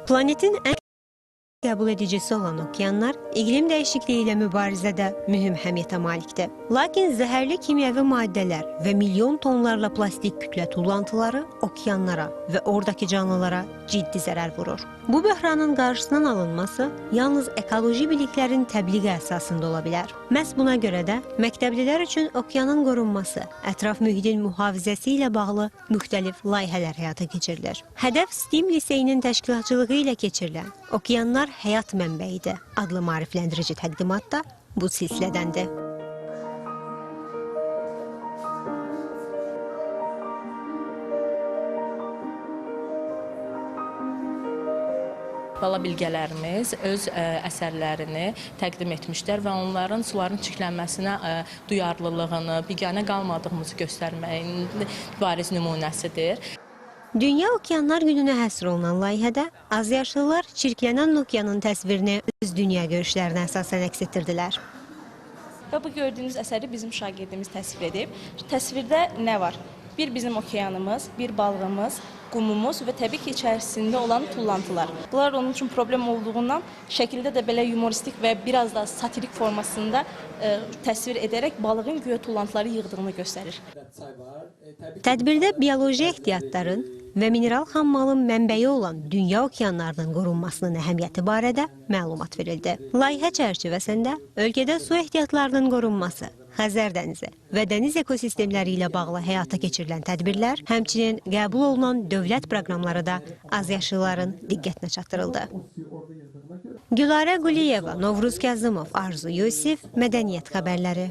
Planetin ən qəbul edicisi olan okeanlar iqlim dəyişikliyi ilə mübarizədə mühüm əhəmiyyətə malikdir. Lakin zəhərli kimyəvi maddələr və milyon tonlarla plastik kütlə tullantıları okeanlara və oradakı canlılara ciddi zərər vurur. Bu böhranın qarşısının alınması yalnız ekoloji biliklərin təbliği əsasında ola bilər. Məhz buna görə də məktəblilər üçün okeanın qorunması, ətraf mühitin mühafizəsi ilə bağlı müxtəlif layihələr həyata keçirilir. Hədəf STEAM liseyinin təşkilatçılığı ilə keçirilən Okeanlar Həyat Mənbəyidir adlı maarifləndirici təqdimatda bu silsilədəndir. Bala bilgələrimiz öz əsərlərini təqdim etmişlər və onların suların çirklənməsinə duyarlılığını, biganə qalmadığımızı göstərməyin bariz nümunəsidir. Dünya Okeanlar Gününə həsr olunan layihədə azyaşlılar çirklənən okeanın təsvirini öz dünya görüşlərinə əsasən əks etdirdilər. Və bu gördüyünüz əsəri bizim şagirdimiz təsvir edib. Təsvirdə nə var? Bir bizim okeanımız, bir balığımız, qumumuz və təbii ki, içərisində olan tullantılar. Bunlar onun üçün problem olduğundan şəkildə də belə yumoristik və biraz da satirik formasında təsvir edərək balığın güya tullantıları yığdığını göstərir. Tədbirdə bioloji ehtiyatların və mineral xammalın mənbəyi olan dünya okeanlarının qorunmasının əhəmiyyəti barədə məlumat verildi. Layihə çərçivəsində ölkədə su ehtiyatlarının qorunması, Xəzər dənizi və dəniz ekosistemləri ilə bağlı həyata keçirilən tədbirlər, həmçinin qəbul olunan dövlət proqramları da azyaşlıların diqqətinə çatdırıldı. Gülarə Quliyeva, Novruz Kazımov, Arzu Yusif, Mədəniyyət xəbərləri.